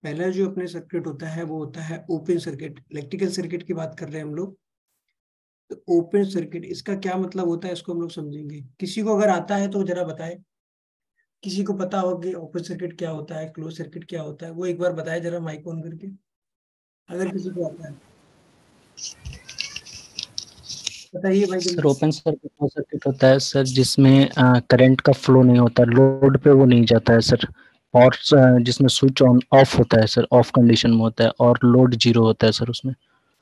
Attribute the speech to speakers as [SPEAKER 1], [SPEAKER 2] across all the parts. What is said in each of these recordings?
[SPEAKER 1] पहला जो अपने सर्किट होता है वो होता है ओपन सर्किट। इलेक्ट्रिकल सर्किट की बात कर रहे हैं हम लोग। तो ओपन सर्किट इसका क्या मतलब होता है इसको हम लोग समझेंगे। किसी को अगर आता है तो जरा बताए, किसी को पता हो कि ओपन सर्किट क्या होता है, क्लोज सर्किट क्या होता है, वो एक बार बताए जरा माइक ऑन करके, अगर किसी को आता है बताइए भाई
[SPEAKER 2] सर
[SPEAKER 1] जल्दी।
[SPEAKER 2] ओपन सर्किट वो सर्किट होता है सर जिसमें करंट का फ्लो नहीं होता, लोड पे वो नहीं जाता है सर। और जिसमें स्विच ऑन ऑफ होता है सर, ऑफ कंडीशन में होता है और लोड जीरो होता है सर उसमें।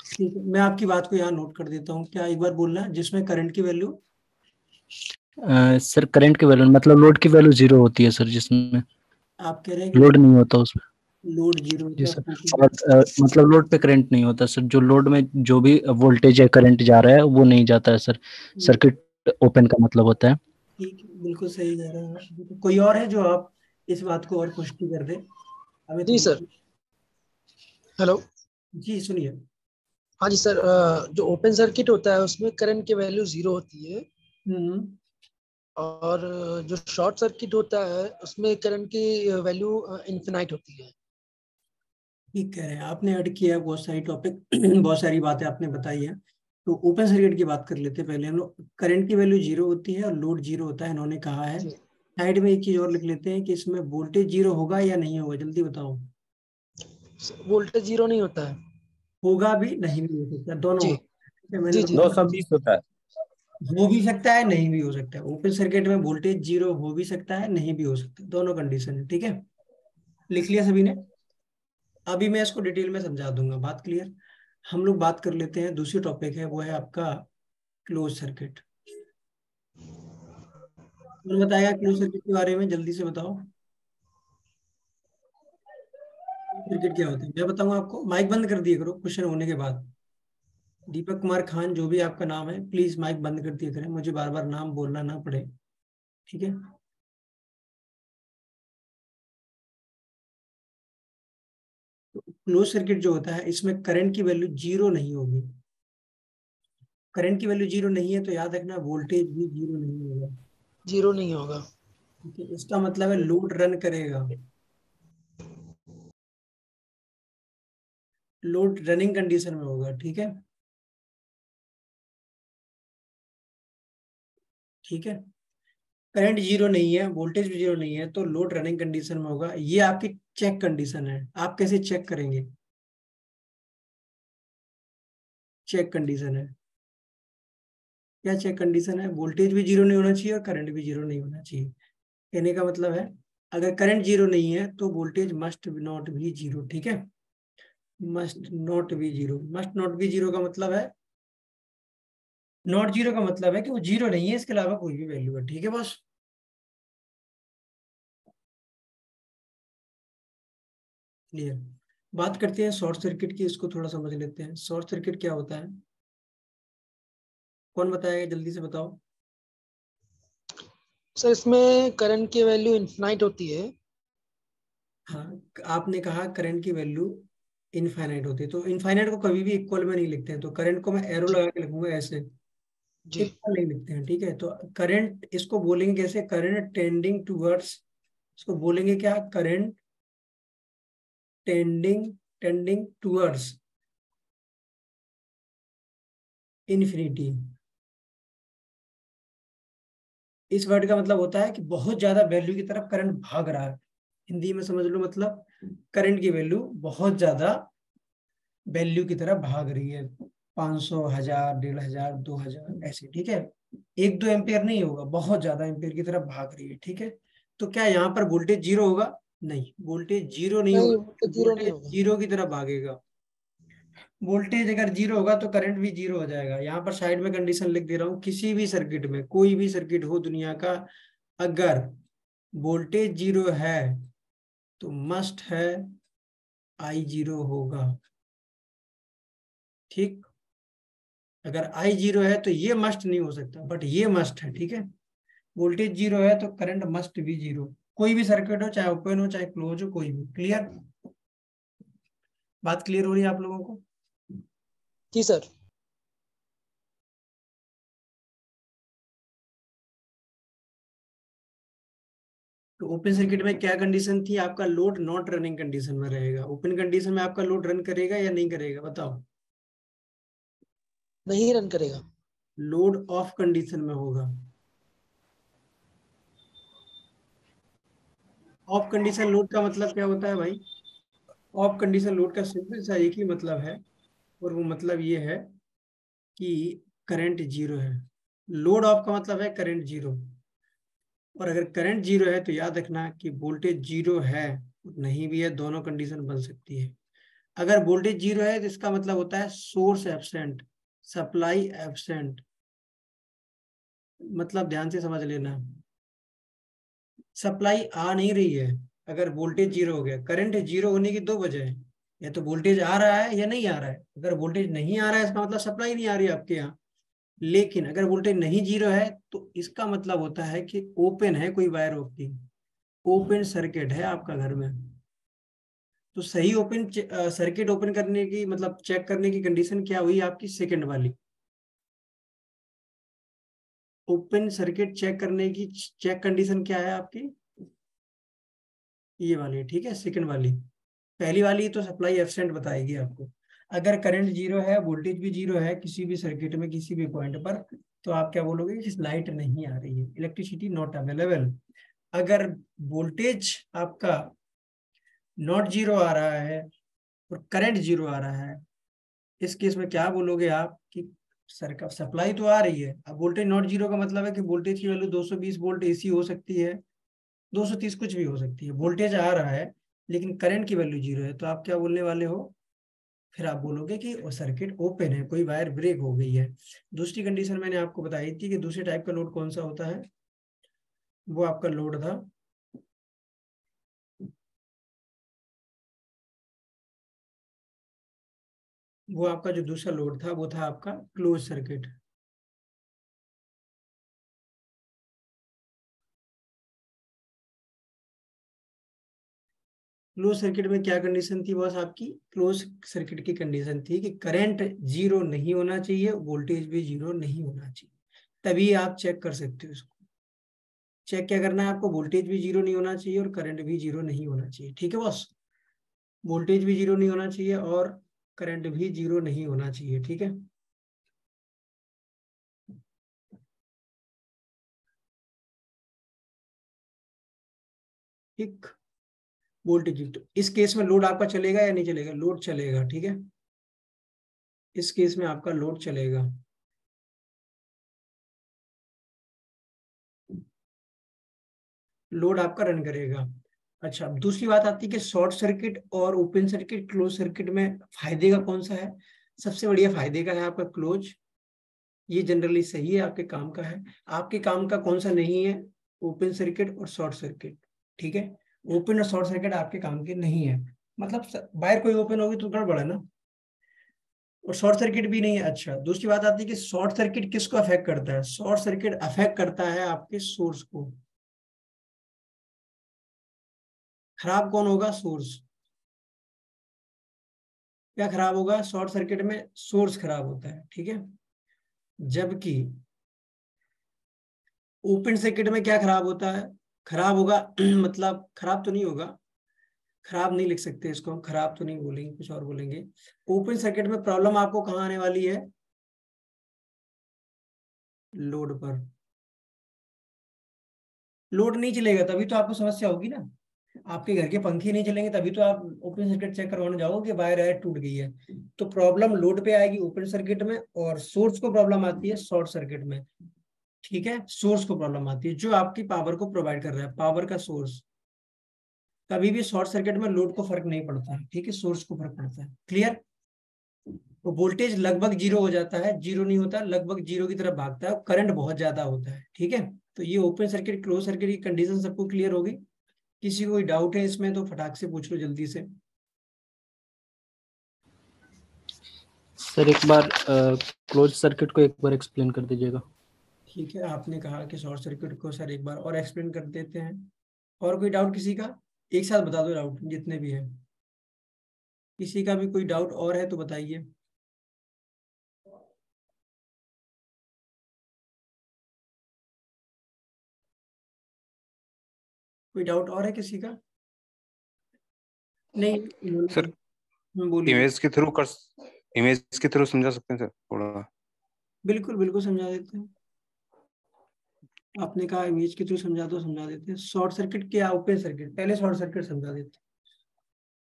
[SPEAKER 1] ठीक है, मैं आपकी बात को यहाँ नोट कर देता हूँ। क्या एक बार बोलना है जिसमें करंट की वैल्यू,
[SPEAKER 2] सर करंट की वैल्यू मतलब लोड की वैल्यू जीरो होती है सर, जिसमें
[SPEAKER 1] आप कह रहे हैं
[SPEAKER 2] लोड
[SPEAKER 1] कि
[SPEAKER 2] नहीं होता उसमें।
[SPEAKER 1] लोड जीरो
[SPEAKER 2] जी
[SPEAKER 1] होता
[SPEAKER 2] सर।
[SPEAKER 1] है।
[SPEAKER 2] और मतलब लोड पे करंट नहीं होता सर, जो लोड में जो भी वोल्टेज है करंट जा रहा है वो नहीं जाता है सर। सर्किट ओपन का मतलब होता है।
[SPEAKER 1] ठीक है, बिल्कुल सही कह रहे हैं आप। कोई और है जो आप इस बात को और पुष्टि कर दे हमें
[SPEAKER 3] जी सर।
[SPEAKER 1] थोड़ी।
[SPEAKER 3] हेलो।
[SPEAKER 1] जी सुनिए।
[SPEAKER 3] हाँ जी सर, जो ओपन सर्किट होता है उसमें करंट की वैल्यू जीरो होती है।
[SPEAKER 1] हम्म।
[SPEAKER 3] और जो शॉर्ट सर्किट होता है उसमें करंट की वैल्यू इन्फिनाइट होती है।
[SPEAKER 1] ठीक कह रहे हैं, आपने ऐड किया है बहुत सारी टॉपिक बहुत सारी बातें आपने बताई है। तो ओपन सर्किट की बात कर लेते हैं पहले हम लोग। करंट की वैल्यू जीरो होती है और लोड जीरो होता है, इन्होंने कहा है।
[SPEAKER 3] जी।
[SPEAKER 1] साइड में एक चीज और लिख लेते हैं कि इसमें वोल्टेज जीरो होगा या नहीं होगा, जल्दी बताओ।
[SPEAKER 3] वोल्टेज जीरो नहीं होता है।
[SPEAKER 1] होगा भी नहीं भी हो सकता है, दोनों
[SPEAKER 3] जी
[SPEAKER 1] हो सकता है। ठीक है, मैंने
[SPEAKER 3] जी जी।
[SPEAKER 4] 220 होता है।
[SPEAKER 1] हो भी सकता है नहीं भी हो सकता है। ओपन सर्किट में वोल्टेज जीरो हो भी सकता है नहीं भी हो सकता है, दोनों कंडीशन है। ठीक है, लिख लिया सभी ने। अभी मैं इसको डिटेल में समझा दूंगा, बात क्लियर। हम लोग बात कर लेते हैं, दूसरी टॉपिक है वो है आपका क्लोज सर्किट। कौन बताएगा क्लोज सर्किट के बारे में, जल्दी से बताओ। सर्किट क्या होता है मैं बताऊंगा आपको, माइक बंद कर दिया करो क्वेश्चन होने के बाद। दीपक कुमार खान जो भी आपका नाम है, प्लीज माइक बंद कर दिया करें, मुझे बार बार नाम बोलना ना पड़े। ठीक है। क्लोज सर्किट जो होता है इसमें करंट की वैल्यू जीरो नहीं होगी। करंट की वैल्यू जीरो नहीं है तो याद रखना वोल्टेज भी जीरो नहीं होगा।
[SPEAKER 3] जीरो नहीं होगा।
[SPEAKER 1] ठीक है, इसका मतलब है लोड रन करेगा, लोड रनिंग कंडीशन में होगा। ठीक है, ठीक है। करंट जीरो नहीं है, वोल्टेज भी जीरो नहीं है, तो लोड रनिंग कंडीशन में होगा। ये आपकी चेक कंडीशन है। आप कैसे चेक करेंगे, चेक कंडीशन है। क्या चेक कंडीशन है, वोल्टेज भी जीरो नहीं होना चाहिए और करंट भी जीरो नहीं होना चाहिए। कहने का मतलब है अगर करंट जीरो नहीं है तो voltage must not be zero. ठीक है, must not be zero. Must not be zero का मतलब है, नॉट जीरो का मतलब है कि वो जीरो नहीं है, इसके अलावा कोई भी वैल्यू है। ठीक है बस, क्लियर। बात करते हैं शॉर्ट सर्किट की, इसको थोड़ा समझ लेते हैं। शॉर्ट सर्किट क्या होता है, कौन बताएगा, जल्दी से बताओ।
[SPEAKER 3] सर इसमें करंट की वैल्यू इन्फिनाइट होती है।
[SPEAKER 1] हाँ, आपने कहा करंट की वैल्यू इनफाइनाइट होती है, तो इनफाइनाइट को कभी भी इक्वल में नहीं लिखते हैं, तो करंट को मैं एरो
[SPEAKER 3] जी
[SPEAKER 1] लगा के लिखूंगा ऐसे,
[SPEAKER 3] जी।
[SPEAKER 1] इक्वल नहीं लिखते हैं। ठीक है, तो करंट इसको बोलेंगे कैसे, करंट टेंडिंग टूवर्ड्स, इसको बोलेंगे क्या, current tending, tending towards infinity. इस वर्ड का मतलब होता है कि बहुत ज्यादा वैल्यू की तरफ करंट भाग रहा है। हिंदी में समझ लो, मतलब करंट की वैल्यू बहुत ज्यादा वैल्यू की तरफ भाग रही है, 500, 1000, 1500, 2000 ऐसे। ठीक है, 1-2 एम्पियर नहीं होगा, बहुत ज्यादा एम्पियर की तरफ भाग रही है। ठीक है, तो क्या यहाँ पर वोल्टेज जीरो होगा, नहीं, वोल्टेज जीरो नहीं
[SPEAKER 3] नहीं,
[SPEAKER 1] होगा।
[SPEAKER 3] वोल्टेज जीरो नहीं
[SPEAKER 1] वोल्टेज
[SPEAKER 3] होगा।
[SPEAKER 1] जीरो की तरफ भागेगा। वोल्टेज अगर जीरो होगा तो करंट भी जीरो हो जाएगा। यहाँ पर साइड में कंडीशन लिख दे रहा हूँ, किसी भी सर्किट में, कोई भी सर्किट हो दुनिया का, अगर वोल्टेज जीरो है तो मस्ट है आई जीरो होगा। ठीक, अगर आई जीरो है तो ये मस्ट नहीं हो सकता, बट ये मस्ट है। ठीक है, वोल्टेज जीरो है तो करंट मस्ट भी जीरो। कोई भी सर्किट हो, चाहे ओपन हो चाहे क्लोज हो, कोई भी। क्लियर, बात क्लियर हो रही है आप लोगों को।
[SPEAKER 3] जी सर।
[SPEAKER 1] तो ओपन सर्किट में क्या कंडीशन थी, आपका लोड नॉट रनिंग कंडीशन में रहेगा। ओपन कंडीशन में आपका लोड रन करेगा या नहीं करेगा, बताओ।
[SPEAKER 3] नहीं रन करेगा।
[SPEAKER 1] लोड ऑफ कंडीशन में होगा। ऑफ कंडीशन लोड का मतलब क्या होता है भाई? ऑफ कंडीशन लोड का सिंपल सा एक ही मतलब है, और वो मतलब ये है कि करंट जीरो है। लोड ऑफ का मतलब है करंट जीरो। और अगर करंट जीरो है तो याद रखना कि वोल्टेज जीरो है नहीं भी है, दोनों कंडीशन बन सकती है। अगर वोल्टेज जीरो है तो इसका मतलब होता है सोर्स एब्सेंट, सप्लाई एब्सेंट। मतलब ध्यान से समझ लेना, सप्लाई आ नहीं रही है अगर वोल्टेज जीरो हो गया। करंट जीरो होने की दो वजह है, या तो वोल्टेज आ रहा है या नहीं आ रहा है। अगर वोल्टेज नहीं आ रहा है इसका मतलब सप्लाई नहीं आ रही है आपके यहाँ। लेकिन अगर वोल्टेज नहीं जीरो है तो इसका मतलब होता है कि ओपन है कोई वायर आपकी, ओपन सर्किट है आपका घर में। तो सही ओपन सर्किट ओपन करने की मतलब चेक करने की कंडीशन क्या हुई आपकी, सेकंड वाली। ओपन सर्किट चेक करने की चेक कंडीशन क्या है आपकी, ये वाली, ठीक है, सेकंड वाली। पहली वाली तो सप्लाई एब्सेंट बताएगी आपको। अगर करंट जीरो है, वोल्टेज भी जीरो है किसी भी सर्किट में किसी भी पॉइंट पर, तो आप क्या बोलोगे कि लाइट नहीं आ रही है, इलेक्ट्रिसिटी नॉट अवेलेबल। अगर वोल्टेज आपका नॉट जीरो आ रहा है और करंट जीरो आ रहा है, इस केस में क्या बोलोगे आप कि सर का सप्लाई तो आ रही है। अब वोल्टेज नॉट जीरो का मतलब है कि वोल्टेज की वैल्यू 220 वोल्ट एसी हो सकती है, 230 कुछ भी हो सकती है। वोल्टेज आ रहा है लेकिन करंट की वैल्यू जीरो है, तो आप क्या बोलने वाले हो, फिर आप बोलोगे कि वो सर्किट ओपन है, कोई वायर ब्रेक हो गई है। दूसरी कंडीशन मैंने आपको बताई थी कि दूसरे टाइप का लोड कौन सा होता है, वो आपका लोड था वो आपका जो दूसरा लोड था वो था आपका क्लोज सर्किट। क्लोज सर्किट में क्या कंडीशन थी बॉस आपकी, क्लोज सर्किट की कंडीशन थी कि करंट जीरो नहीं होना चाहिए, वोल्टेज भी जीरो नहीं होना चाहिए, तभी आप चेक कर सकते हो इसको। चेक क्या करना है आपको, वोल्टेज भी जीरो नहीं होना चाहिए और करंट भी जीरो नहीं होना चाहिए, ठीक है बॉस। वोल्टेज भी जीरो नहीं होना चाहिए और करंट भी जीरो नहीं होना चाहिए, ठीक है। ठीक, वोल्टेज तो इस केस में लोड आपका चलेगा या नहीं चलेगा, लोड चलेगा, ठीक है। इस केस में आपका लोड चलेगा। लोड आपका रन करेगा। अच्छा, अब दूसरी बात आती है कि शॉर्ट सर्किट और ओपन सर्किट, क्लोज सर्किट में फायदे का कौन सा है। सबसे बढ़िया फायदे का है आपका क्लोज, ये जनरली सही है, आपके काम का है। आपके काम का कौन सा नहीं है, ओपन सर्किट और शॉर्ट सर्किट, ठीक है। ओपन और शॉर्ट सर्किट आपके काम के नहीं है, मतलब वायर कोई ओपन होगी तो गड़बड़ है ना, और शॉर्ट सर्किट भी नहीं है। अच्छा, दूसरी बात आती है कि शॉर्ट सर्किट किसको अफेक्ट करता है, शॉर्ट सर्किट अफेक्ट करता है आपके सोर्स को। खराब कौन होगा, सोर्स। क्या खराब होगा शॉर्ट सर्किट में, सोर्स खराब होता है, ठीक है। जबकि ओपन सर्किट में क्या खराब होता है, खराब होगा मतलब खराब तो नहीं होगा, खराब नहीं लिख सकते इसको हम, खराब तो नहीं बोलेंगे, कुछ और बोलेंगे। ओपन सर्किट में प्रॉब्लम आपको कहाँ आने वाली है, लोड पर। लोड नहीं चलेगा तभी तो आपको समस्या होगी ना, आपके घर के पंखे नहीं चलेंगे तभी तो आप ओपन सर्किट चेक करवाने जाओगे कि वायर है टूट गई है। तो प्रॉब्लम लोड पे आएगी ओपन सर्किट में, और सोर्स को प्रॉब्लम आती है शॉर्ट सर्किट में, ठीक है। सोर्स को प्रॉब्लम आती है जो आपकी पावर को प्रोवाइड कर रहा है, पावर का सोर्स। कभी भी शॉर्ट सर्किट में लोड को फर्क नहीं पड़ता है, ठीक है, सोर्स को फर्क पड़ता है, क्लियर। तो वोल्टेज लगभग जीरो हो जाता है, जीरो नहीं होता, लगभग जीरो की तरफ भागता है, करंट बहुत ज्यादा होता है, ठीक है। तो ये ओपन सर्किट क्लोज सर्किट की कंडीशन सबको क्लियर होगी। किसी को कोई डाउट है इसमें तो फटाक से पूछ लो जल्दी से।
[SPEAKER 2] सर एक बार क्लोज सर्किट को एक बार एक्सप्लेन कर दीजिएगा।
[SPEAKER 1] ठीक है, आपने कहा कि शॉर्ट सर्किट को सर एक बार और एक्सप्लेन कर देते हैं। और कोई डाउट किसी का, एक साथ बता दो डाउट जितने भी हैं। किसी का भी कोई डाउट और है तो बताइए। कोई डाउट और है किसी का? नहीं
[SPEAKER 4] सर
[SPEAKER 1] बोलिए।
[SPEAKER 4] इमेज के थ्रू समझा सकते हैं सर थोड़ा?
[SPEAKER 1] बिल्कुल बिल्कुल समझा देते हैं। आपने कहा इमेज के थ्रू समझा दो, समझा देते हैं। शॉर्ट सर्किट क्या ओपन सर्किट? पहले शॉर्ट सर्किट समझा देते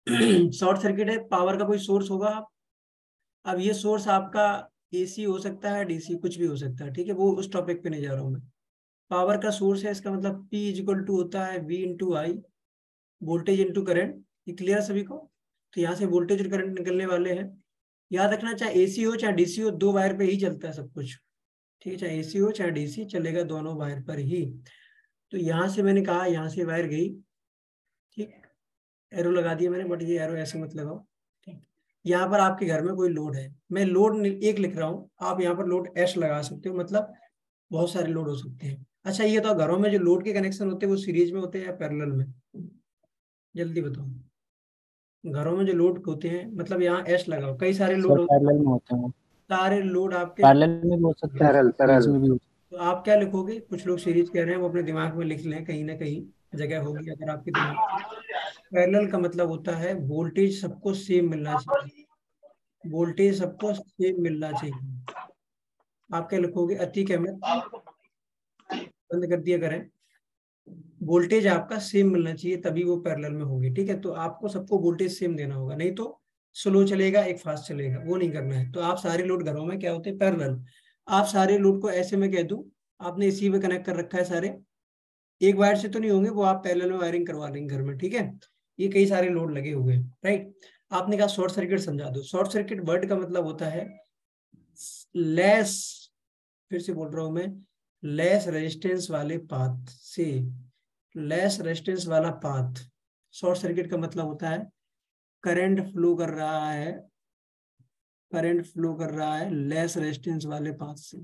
[SPEAKER 1] हैं। शॉर्ट सर्किट है, पावर का कोई सोर्स होगा। अब ये सोर्स आपका एसी हो सकता है, डीसी, कुछ भी हो सकता है, ठीक है, वो उस टॉपिक पे नहीं जा रहा हूँ मैं। पावर का सोर्स है, इसका मतलब P इक्वल टू होता है V इंटू आई, वोल्टेज इंटू करंट। ये क्लियर सभी को? तो यहाँ से वोल्टेज और करंट निकलने वाले हैं। याद रखना, चाहे एसी हो चाहे डीसी हो, दो वायर पे ही चलता है सब कुछ, ठीक है, चाहे एसी हो चाहे डीसी, चलेगा दोनों वायर पर ही। तो यहाँ से मैंने कहा, यहाँ से वायर गई, ठीक, एरो लगा दिया मैंने, बट ये एरो ऐसे मत लगाओ, ठीक। यहाँ पर आपके घर में कोई लोड है, मैं लोड एक लिख रहा हूँ, आप यहाँ पर लोड एस लगा सकते हो, मतलब बहुत सारे लोड हो सकते हैं। अच्छा ये तो घरों में जो लोड के कनेक्शन होते हैं वो सीरीज में होते हैं या पैरेलल में? जल्दी बताओ। घरों में जो लोड होते हैं, मतलब यहाँ एस लगाओ, कई सारे लोड
[SPEAKER 2] सर
[SPEAKER 1] होते हैं,
[SPEAKER 2] पैरेलल में होते हैं,
[SPEAKER 1] सारे लोड आपके।
[SPEAKER 2] पैरेलल में भी हो सकता है, सीरीज में भी हो सकता
[SPEAKER 1] तो आप क्या लिखोगे? कुछ लोग सीरीज कह रहे हैं, वो अपने दिमाग में लिख लें, कहीं ना कहीं जगह होगी अगर आपके दिमाग में। पैरेलल का मतलब होता है वोल्टेज सबको सेम मिलना चाहिए, वोल्टेज सबको सेम मिलना चाहिए। आप क्या लिखोगे? अति कैमरा बंद कर दिया करें। वोल्टेज आपका सेम मिलना चाहिए, तभी वो पैरेलल में होगी, ठीक है। तो आपको सबको वोल्टेज सेम देना होगा, नहीं तो स्लो चलेगा, एक फास्ट चलेगा, वो नहीं करना है। तो आप सारे लोड घरों में क्या होते हैं? पैरेलल। आप सारे लोड को ऐसे में कह दूं, आपने इसी में कनेक्ट कर रखा है सारे, एक वायर से तो नहीं होंगे, वो आप पैरेलल में वायरिंग करवा लेंगे घर में, ठीक है। ये कई सारे लोड लगे हुए हैं, राइट। आपने कहा शॉर्ट सर्किट समझा दो। शॉर्ट सर्किट वर्ड का मतलब होता है लेस, फिर से बोल रहा हूं मैं, लेस रेजिस्टेंस वाले पाथ से, लेस रेजिस्टेंस वाला पाथ। शॉर्ट सर्किट का मतलब होता है करंट फ्लो कर रहा है, करंट फ्लो कर रहा है लेस रेजिस्टेंस वाले पाथ से।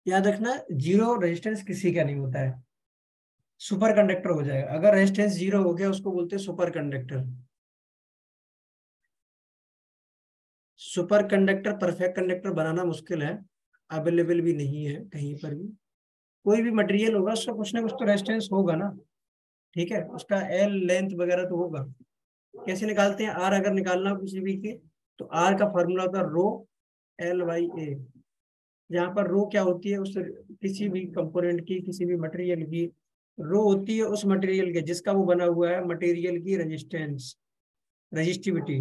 [SPEAKER 1] याद रखना, जीरो रेजिस्टेंस किसी का नहीं होता है, सुपर कंडक्टर हो जाएगा। अगर रेजिस्टेंस जीरो हो गया उसको बोलते हैं super conductor. Super conductor, perfect conductor बनाना मुश्किल है, अवेलेबल भी नहीं है कहीं पर भी। कोई भी मटेरियल होगा उसका कुछ ना कुछ तो रेजिस्टेंस होगा ना, ठीक है, उसका एल लेंथ वगैरह तो होगा। कैसे निकालते हैं? आर अगर निकालना हो किसी भी के, तो आर का फॉर्मूला होता है रो एल बाई ए। जहाँ पर रो क्या होती है? उस किसी भी कंपोनेंट की, किसी भी मटेरियल की रो होती है उस मटेरियल के जिसका वो बना हुआ है, मटेरियल की रेजिस्टेंस, रेजिस्टिविटी।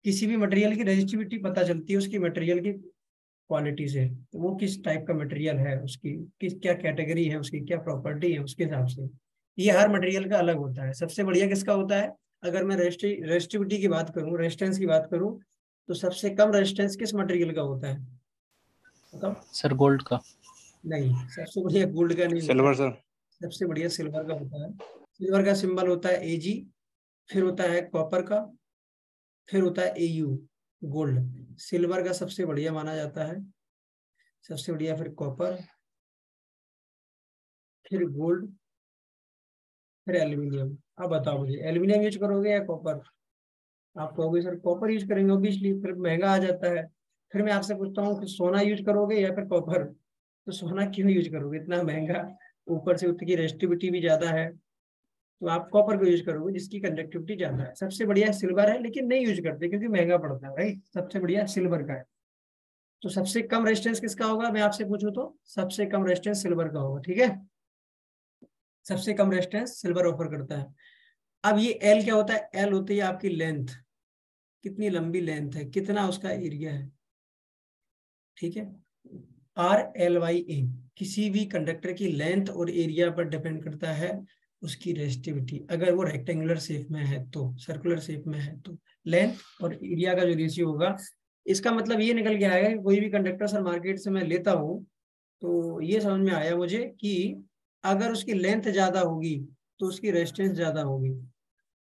[SPEAKER 1] किसी भी मटेरियल की रेजिस्टिविटी पता चलती है उसकी मटेरियल की क्वालिटी से, तो वो किस टाइप का मटेरियल है, उसकी किस क्या कैटेगरी है, उसकी क्या प्रॉपर्टी है, उसके हिसाब से ये हर मटेरियल का अलग होता है। सबसे बढ़िया किसका होता है? अगर मैं रेजिस्टिविटी की बात करूं, रेजिस्टेंस की बात करूं, तो सबसे कम रेजिस्टेंस किस मटेरियल का होता है? बताओ।
[SPEAKER 2] सर गोल्ड का।
[SPEAKER 1] नहीं, सबसे बढ़िया गोल्ड का नहीं होता है,
[SPEAKER 4] सिल्वर सर।
[SPEAKER 1] सबसे बढ़िया सिल्वर का होता है। सिल्वर का सिंबल होता है एजी, फिर होता है कॉपर का, फिर होता है एयू, गोल्ड। सिल्वर का सबसे बढ़िया माना जाता है, सबसे बढ़िया, फिर कॉपर, फिर गोल्ड, फिर एल्यूमिनियम। अब बताओ मुझे, एल्यूमिनियम यूज करोगे या कॉपर? आप कहोगे सर कॉपर यूज करेंगे, ऑब्वियसली, फिर महंगा आ जाता है। फिर मैं आपसे पूछता हूँ कि सोना यूज करोगे या फिर कॉपर? तो सोना क्यों यूज करोगे, इतना महंगा, ऊपर से उसकी रेजिस्टिविटी भी ज्यादा है, तो आप कॉपर को यूज करोगे जिसकी कंडक्टिविटी ज्यादा है। सबसे बढ़िया सिल्वर है, लेकिन नहीं यूज करते क्योंकि महंगा पड़ता है, राइट। सबसे बढ़िया सिल्वर का है। तो सबसे कम रेजिस्टेंस किसका होगा? मैं आपसे पूछूं तो सबसे कम रेजिस्टेंस सिल्वर का होगा, ठीक है। सबसे कम रेजिस्टेंस सिल्वर ऑफर करता है। अब ये एल क्या होता है? एल होती है आपकी लेंथ, कितनी लंबी लेंथ है, कितना उसका एरिया है, ठीक है। आर एल वाई ए, किसी भी कंडक्टर की लेंथ और एरिया पर डिपेंड करता है उसकी रेजिस्टिविटी। अगर वो रेक्टेंगुलर शेप में है तो, सर्कुलर शेप में है तो, लेंथ और एरिया का जो रेशियो होगा, इसका मतलब ये निकल के आएगा कि कोई भी कंडक्टर सर मार्केट से मैं लेता हूँ, तो ये समझ में आया मुझे कि अगर उसकी लेंथ ज्यादा होगी तो उसकी रेजिस्टेंस ज्यादा होगी,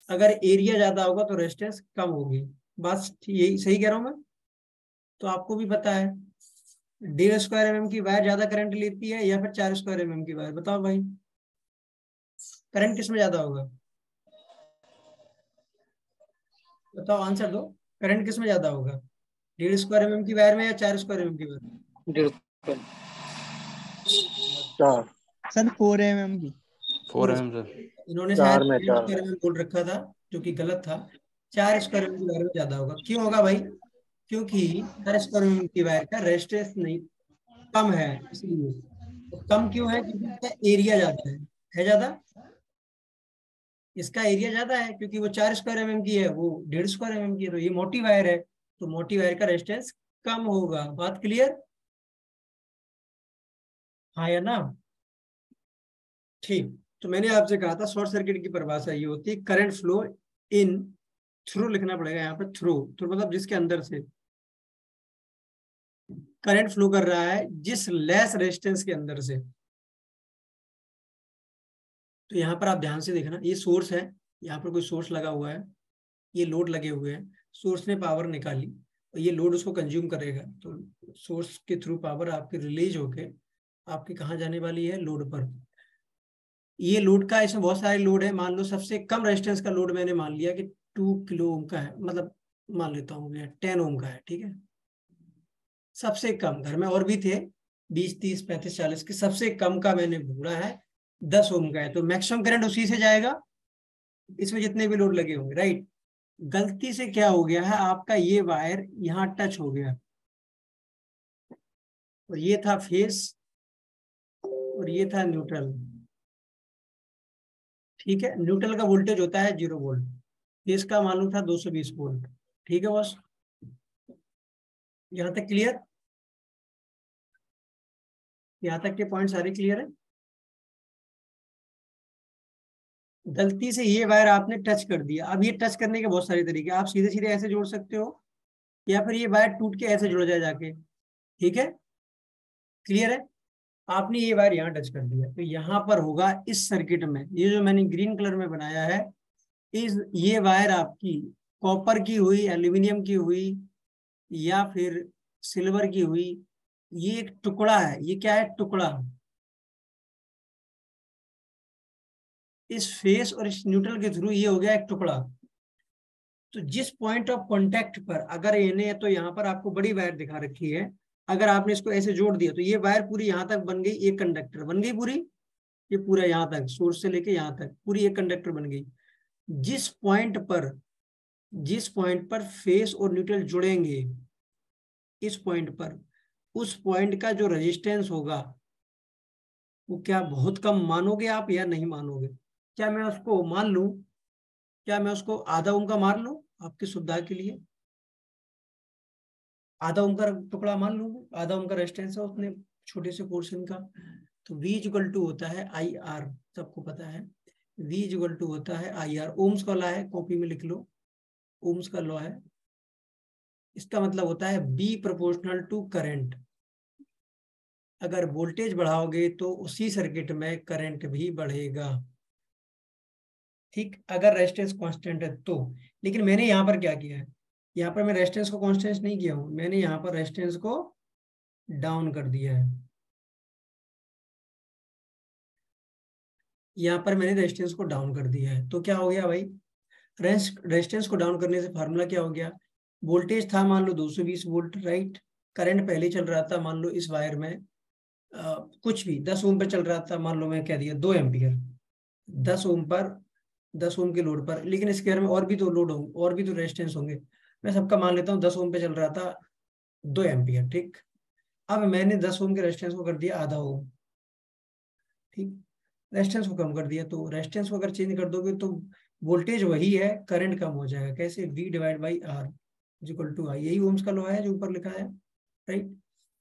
[SPEAKER 1] अगर एरिया ज्यादा होगा तो रेजिस्टेंस कम होगी। बात यही सही कह रहा हूँ मैं? तो आपको भी पता है 1.5 स्क्वायर mm की वायर ज्यादा करंट लेती है या फिर 4 स्क्वायर mm की वायर? बताओ भाई, करंट किस में ज्यादा होगा? बताओ, आंसर दो, करंट किस में ज्यादा होगा, 1.5 स्क्वायर mm की वायर में या 4 स्क्वायर mm की वायर में?
[SPEAKER 5] 4
[SPEAKER 6] सर 4 mm की
[SPEAKER 4] 4 mm सर।
[SPEAKER 1] इन्होंने
[SPEAKER 5] 4
[SPEAKER 1] शायद
[SPEAKER 5] में
[SPEAKER 1] 3
[SPEAKER 5] 4
[SPEAKER 1] स्क्वायर एम बोल रखा था, जो कि गलत था। 4 स्क्वायर एम की वायर में ज्यादा होगा। क्यों होगा भाई? क्योंकि 4 स्क्वायर एम की वायर का रेजिस्टेंस नहीं कम है, इसलिए। तो कम क्यों है? क्योंकि इसका एरिया ज्यादा है ज्यादा। इसका एरिया ज्यादा है क्योंकि वो 4 स्क्वायर एम की है, वो 1.5 स्क्वायर एम की है। तो ये मोटी वायर है, तो मोटी वायर का रेजिस्टेंस कम होगा। बात क्लियर? हाँ या ना? ठीक। तो मैंने आपसे कहा था शॉर्ट सर्किट की परिभाषा ये होती है, करंट फ्लो इन थ्रू लिखना पड़ेगा यहाँ पे। थ्रू थ्रू मतलब जिसके अंदर से करंट फ्लो कर रहा है, जिस लेस रेजिस्टेंस के अंदर से। तो यहाँ पर आप ध्यान से देखना, ये सोर्स है, यहाँ पर कोई सोर्स लगा हुआ है, ये लोड लगे हुए हैं। सोर्स ने पावर निकाली और ये लोड उसको कंज्यूम करेगा। तो सोर्स के थ्रू पावर आपकी रिलीज होके आपके कहाँ जाने वाली है? लोड पर। ये लोड का, इसमें बहुत सारे लोड है। मान लो सबसे कम रेजिस्टेंस का लोड मैंने मान लिया कि 2 किलो ओम का है, मतलब मान लेता हूँ 10 ओम का है, ठीक है। सबसे कम, घर में और भी थे 20, 30, 35, 40 के, सबसे कम का मैंने ढूंढा है 10 ओम का है। तो मैक्सिमम करंट उसी से जाएगा, इसमें जितने भी लोड लगे होंगे, राइट। गलती से क्या हो गया है, आपका ये वायर यहाँ टच हो गया, और ये था फेस और ये था न्यूट्रल, ठीक है। न्यूट्रल का वोल्टेज होता है 0 वोल्ट, फेस का मालूम था 220 वोल्ट, ठीक है बॉस। यहाँ तक क्लियर? यहाँ तक के पॉइंट सारे क्लियर है? गलती से ये वायर आपने टच कर दिया। अब ये टच करने के बहुत सारे तरीके, आप सीधे सीधे ऐसे जोड़ सकते हो, या फिर ये वायर टूट के ऐसे जुड़ जाए जाके, ठीक है। क्लियर है? आपने ये वायर यहाँ टच कर दिया, तो यहाँ पर होगा इस सर्किट में, ये जो मैंने ग्रीन कलर में बनाया है, ये वायर आपकी कॉपर की हुई, एल्यूमिनियम की हुई, या फिर सिल्वर की हुई, ये एक टुकड़ा है। ये क्या है? टुकड़ा। इस फेस और इस न्यूट्रल के थ्रू ये हो गया एक टुकड़ा। तो जिस पॉइंट ऑफ कांटेक्ट पर, अगर इन्हें, तो यहाँ पर आपको बड़ी वायर दिखा रखी है, अगर आपने इसको ऐसे जोड़ दिया तो ये वायर पूरी यहाँ तक बन गई, एक कंडक्टर बन गई पूरी। ये पूरा यहाँ तक, सोर्स से लेके यहाँ तक पूरी एक कंडक्टर बन गई। जिस पॉइंट पर फेस और न्यूट्रल जुड़ेंगे, इस पॉइंट पर, उस पॉइंट का जो रेजिस्टेंस होगा वो क्या बहुत कम मानोगे आप या नहीं मानोगे? क्या मैं उसको मान लूं, क्या मैं उसको आधा ओम का मान लूं आपकी सुविधा के लिए? आधा ओम का टुकड़ा मान लूं, आधा ओम का रेजिस्टेंस है उतने छोटे से पोर्शन का। तो V इक्वल टू होता है IR, सबको पता है। V इक्वल टू होता है IR, ओम्स का लॉ है, कॉपी में लिख लो, ओम्स का लॉ है। इसका मतलब होता है B प्रोपोर्शनल टू करंट। अगर वोल्टेज बढ़ाओगे तो उसी सर्किट में करंट भी बढ़ेगा, ठीक। अगर रेजिस्टेंस कांस्टेंट है तो। लेकिन मैंने यहाँ पर क्या किया है, यहाँ पर मैं रेजिस्टेंस को कांस्टेंट नहीं किया हूँ, मैंने यहाँ पर रेजिस्टेंस को डाउन कर दिया है। यहाँ पर मैंने रेजिस्टेंस को डाउन कर दिया है, तो क्या हो गया भाई? रेजिस्टेंस को डाउन करने से फार्मूला क्या हो गया? वोल्टेज था मान लो 220 वोल्ट, राइट। करंट पहले चल रहा था मान लो इस वायर में कुछ भी 10 ओम पे चल रहा था, मान लो मैं कह दिया 2 एम्पियर 10 ओम पर, 10 ओम के लोड पर। लेकिन इसके बारे में और भी तो लोड होंगे, और भी तो रेजिस्टेंस होंगे। मैं सबका मान लेता हूँ 10 ओम पे चल रहा था 2 एम्पियर, ठीक। अब मैंने 10 ओम के रेजिस्टेंस को कर दिया आधा ओम, ठीक। रेजिस्टेंस को कम कर दिया, तो रेजिस्टेंस को अगर चेंज कर दोगे तो वोल्टेज वही है, करंट कम हो जाएगा। कैसे? V divide by R equal to I, यही ओम्स का लॉ है जो ऊपर लिखा है, राइट।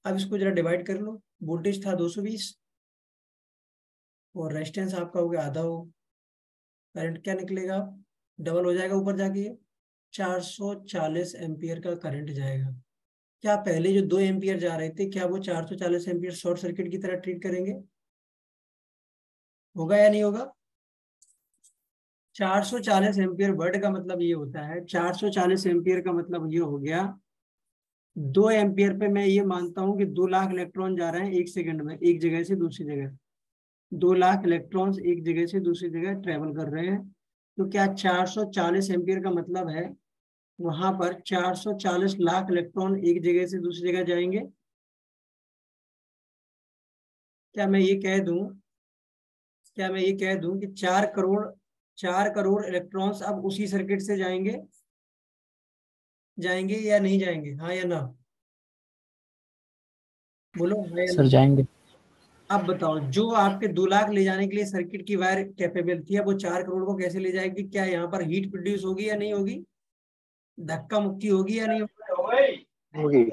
[SPEAKER 1] अब इसको जरा डिवाइड कर लो, वोल्टेज था 220 और रेजिस्टेंस आपका हो गया आधा ओम। करंट क्या निकलेगा? डबल हो जाएगा ऊपर जाके, 440 एम्पियर का करंट जाएगा। क्या पहले जो 2 एम्पियर जा रहे थे, क्या वो 440 एम्पियर शॉर्ट सर्किट की तरह ट्रीट करेंगे? होगा या नहीं होगा? 440 एम्पियर वर्ड का मतलब ये होता है, 440 एम्पियर का मतलब ये हो गया 2 एम्पियर पे मैं ये मानता हूं कि 2 लाख इलेक्ट्रॉन जा रहे हैं 1 सेकंड में, एक जगह से दूसरी जगह। 2 लाख इलेक्ट्रॉन्स एक जगह से दूसरी जगह ट्रेवल कर रहे हैं। तो क्या 440 एम्पियर का मतलब है वहां पर 440 लाख इलेक्ट्रॉन एक जगह से दूसरी जगह जाएंगे? क्या मैं ये कह दूं कि 4 करोड़ इलेक्ट्रॉन्स अब उसी सर्किट से जाएंगे या नहीं जाएंगे? हाँ या ना? बोलो हाँ या
[SPEAKER 2] सर
[SPEAKER 1] ना।
[SPEAKER 2] जाएंगे।
[SPEAKER 1] अब बताओ, जो आपके 2 लाख ले जाने के लिए सर्किट की वायर कैपेबल थी, अब वो 4 करोड़ को कैसे ले जाएगी? क्या यहाँ पर हीट प्रोड्यूस होगी या नहीं होगी? धक्का मुक्की होगी या नहीं होगी?
[SPEAKER 5] होगी।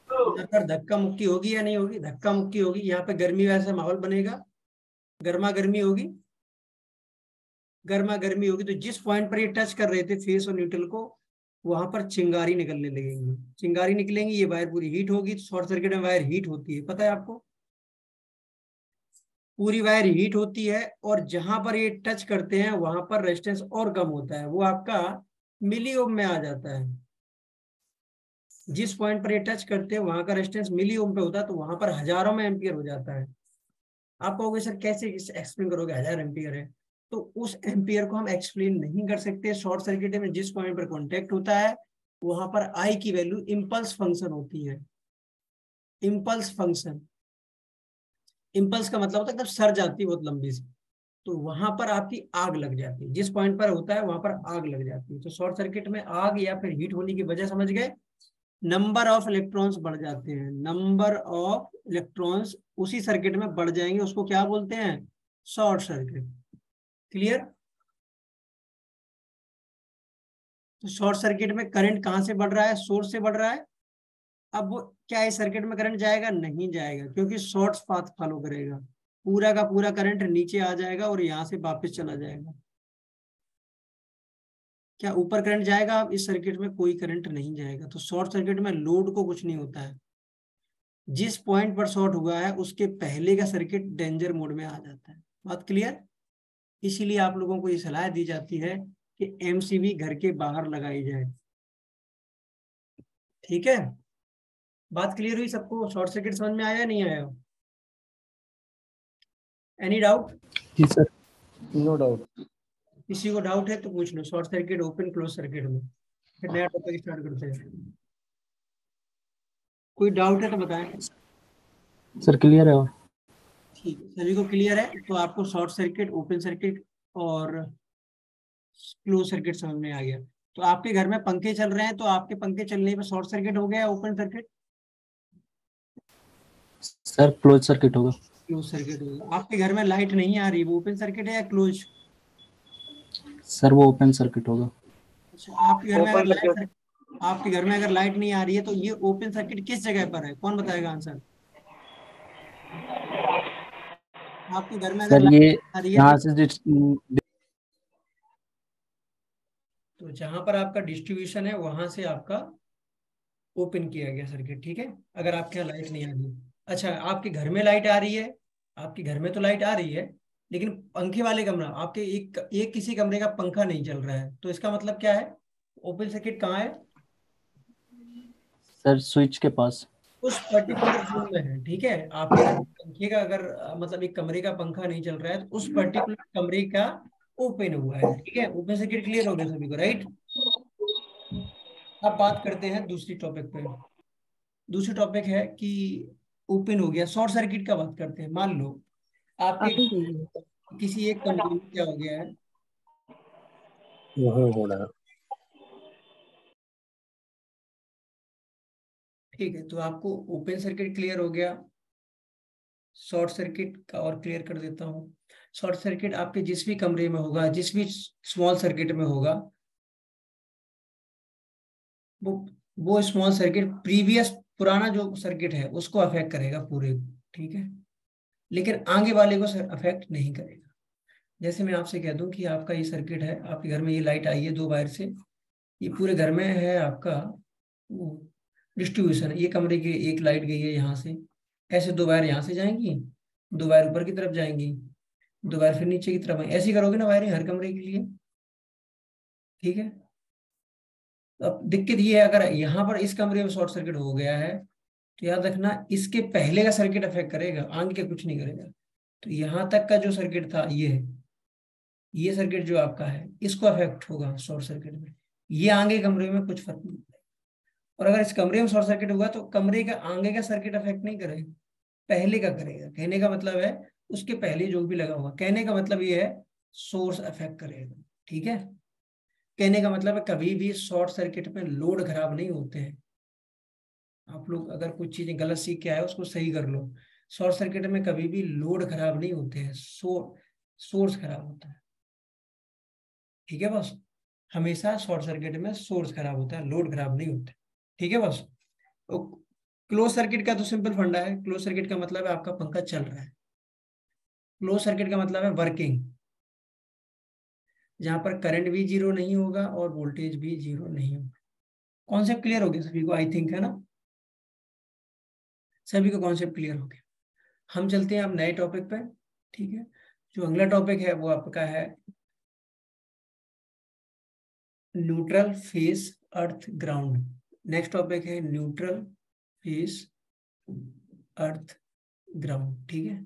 [SPEAKER 1] यहाँ पर धक्का मुक्की होगी या नहीं होगी? धक्का मुक्की होगी। यहाँ पे गर्मी वैसा माहौल बनेगा, गर्मा गर्मी होगी। तो जिस पॉइंट पर ये टच कर रहे थे फेस और न्यूट्रल को, वहां पर चिंगारी निकलने लगेंगी। चिंगारी निकलेंगी, ये वायर पूरी हीट होगी। तो शॉर्ट सर्किट में वायर हीट होती है, पता है आपको? पूरी वायर हीट होती है, और जहां पर ये टच करते हैं वहां पर रेजिस्टेंस और कम होता है, वो आपका मिली ओम में आ जाता है। जिस पॉइंट पर ये टच करते हैं वहां का रेजिस्टेंस मिली ओम पे होता है, तो वहां पर हजारों में एम्पियर हो जाता है। आप कहोगे सर कैसे एक्सप्लेन करोगे, 1000 एम्पियर है? तो उस एम्पियर को हम एक्सप्लेन नहीं कर सकते। शॉर्ट सर्किट में जिस पॉइंट पर कॉन्टेक्ट होता है वहां पर आई की वैल्यू इम्पल्स फंक्शन होती है। इम्पल्स फंक्शन, इम्पल्स का मतलब होता है एकदम सर जाती है बहुत लंबी सी, तो वहां पर आपकी आग लग जाती है। जिस पॉइंट पर होता है वहां पर आग लग जाती है। तो शॉर्ट सर्किट में आग या फिर हीट होने की वजह समझ गए, नंबर ऑफ इलेक्ट्रॉन्स बढ़ जाते हैं। नंबर ऑफ इलेक्ट्रॉन्स उसी सर्किट में बढ़ जाएंगे, उसको क्या बोलते हैं? Short circuit. क्लियर? तो शॉर्ट सर्किट में करंट कहां से बढ़ रहा है? सोर्स से बढ़ रहा है। अब वो क्या इस सर्किट में करंट जाएगा? नहीं जाएगा, क्योंकि शॉर्ट पाथ फॉलो करेगा। पूरा का पूरा करंट नीचे आ जाएगा और यहां से वापस चला जाएगा। क्या ऊपर करंट जाएगा? अब इस सर्किट में कोई करंट नहीं जाएगा। तो शॉर्ट सर्किट में लोड को कुछ नहीं होता है। जिस पॉइंट पर शॉर्ट हुआ है उसके पहले का सर्किट डेंजर मोड में आ जाता है। बात क्लियर? इसीलिए आप लोगों को ये सलाह दी जाती है कि एमसीबी घर के बाहर लगाई जाए। ठीक है, बात क्लियर हुई सबको? शॉर्ट सर्किट समझ में आया नहीं आया? Any doubt?
[SPEAKER 2] जी सर।
[SPEAKER 5] No doubt.
[SPEAKER 1] किसी को डाउट है तो पूछ लो। Short circuit, open, close circuit में फिर नया टॉपिक स्टार्ट करते हैं। कोई डाउट है तो बताएं।
[SPEAKER 2] सर क्लियर है।
[SPEAKER 1] ठीक है, सभी को क्लियर है? तो आपको शॉर्ट सर्किट, ओपन सर्किट और क्लोज सर्किट समझ में आ गया। तो आपके घर में पंखे चल रहे हैं, तो आपके पंखे चलने पे शॉर्ट सर्किट हो गया, open circuit?
[SPEAKER 2] Sir close circuit होगा।
[SPEAKER 1] क्लोज सर्किट होगा। आपके घर में लाइट नहीं आ रही, वो ओपन सर्किट है या क्लोज?
[SPEAKER 2] सर वो ओपन सर्किट होगा।
[SPEAKER 1] अच्छा, आपके घर में अगर लाइट नहीं आ रही है तो ये ओपन सर्किट किस जगह पर है? कौन बताएगा आंसर? आपके घर में अगर
[SPEAKER 2] सर ये
[SPEAKER 1] लाइट आ रही है
[SPEAKER 2] यहाँ
[SPEAKER 1] तो
[SPEAKER 2] से
[SPEAKER 1] जहां पर आपका डिस्ट्रीब्यूशन है वहां से आपका ओपन किया गया सर्किट। ठीक है, अगर आपके यहाँ लाइट नहीं आ रही। अच्छा, आपके घर में लाइट आ रही है, आपके घर में तो लाइट आ रही है, लेकिन पंखे वाले कमरा, आपके एक किसी कमरे का पंखा नहीं चल रहा है, तो इसका मतलब क्या है? ओपन सर्किट कहाँ है?
[SPEAKER 2] सर स्विच के पास।
[SPEAKER 1] उस पर्टिकुलर रूम में है। ठीक है, आपके घर पंखे का अगर मतलब एक कमरे का पंखा नहीं चल रहा है तो उस पर्टिकुलर कमरे का ओपन हुआ है। ठीक है, ओपन सर्किट क्लियर हो गया सभी को, राइट? अब बात करते हैं दूसरी टॉपिक पे। दूसरी टॉपिक है कि ओपन हो गया, शॉर्ट सर्किट का बात करते हैं। मान लो आपके किसी एक कमरे में क्या हो गया है,
[SPEAKER 5] हो रहा है।
[SPEAKER 1] ठीक है, तो आपको ओपन सर्किट क्लियर हो गया। शॉर्ट सर्किट का और क्लियर कर देता हूँ। शॉर्ट सर्किट आपके जिस भी कमरे में होगा, जिस भी स्मॉल सर्किट में होगा, वो वो स्मॉल सर्किट प्रीवियस पुराना जो सर्किट है उसको अफेक्ट करेगा पूरे को। ठीक है, लेकिन आगे वाले को अफेक्ट नहीं करेगा। जैसे मैं आपसे कह दूं कि आपका ये सर्किट है, आपके घर में ये लाइट आई है 2 वायर से, ये पूरे घर में है आपका डिस्ट्रीब्यूशन है। ये कमरे की एक लाइट गई है यहाँ से, ऐसे 2 वायर यहाँ से जाएंगी, 2 वायर ऊपर की तरफ जाएंगी, 2 वायर फिर नीचे की तरफ आएंगी। ऐसे ही करोगे ना वायरिंग हर कमरे के लिए। ठीक है, अब दिक्कत ये है, अगर यहाँ पर इस कमरे में शॉर्ट सर्किट हो गया है तो याद रखना इसके पहले का सर्किट अफेक्ट करेगा, आगे का कुछ नहीं करेगा। तो यहाँ तक का जो सर्किट था, ये सर्किट जो आपका है इसको अफेक्ट होगा शॉर्ट सर्किट में। ये आगे कमरे में कुछ फर्क नहीं पड़ेगा। और अगर इस कमरे में शॉर्ट सर्किट हुआ तो कमरे का आगे का सर्किट अफेक्ट नहीं करेगा। पहले का करेगा, कहने का मतलब है उसके पहले जो भी लगा होगा, कहने का मतलब ये है सोर्स अफेक्ट करेगा, ठीक है। कहने का मतलब है कभी भी शॉर्ट सर्किट में लोड खराब नहीं होते हैं। आप लोग अगर कुछ चीजें गलत सीख के आए उसको सही कर लो। शॉर्ट सर्किट में कभी भी लोड खराब नहीं होते हैं, सोर्स खराब होता है, ठीक है बस। हमेशा शॉर्ट सर्किट में सोर्स खराब होता है, लोड खराब नहीं होते, ठीक है बस। क्लोज सर्किट का तो सिंपल फंडा है। क्लोज सर्किट का मतलब है आपका पंखा चल रहा है। क्लोज सर्किट का मतलब है वर्किंग, जहां पर करंट भी जीरो नहीं होगा और वोल्टेज भी जीरो नहीं होगा। कॉन्सेप्ट क्लियर हो गया सभी को, आई थिंक, है ना? सभी को कॉन्सेप्ट क्लियर हो गया। हम चलते हैं अब नए टॉपिक पे, ठीक है। जो अगला टॉपिक है वो आपका है न्यूट्रल, फेस, अर्थ, ग्राउंड। नेक्स्ट टॉपिक है न्यूट्रल, फेस, अर्थ, ग्राउंड, ठीक है।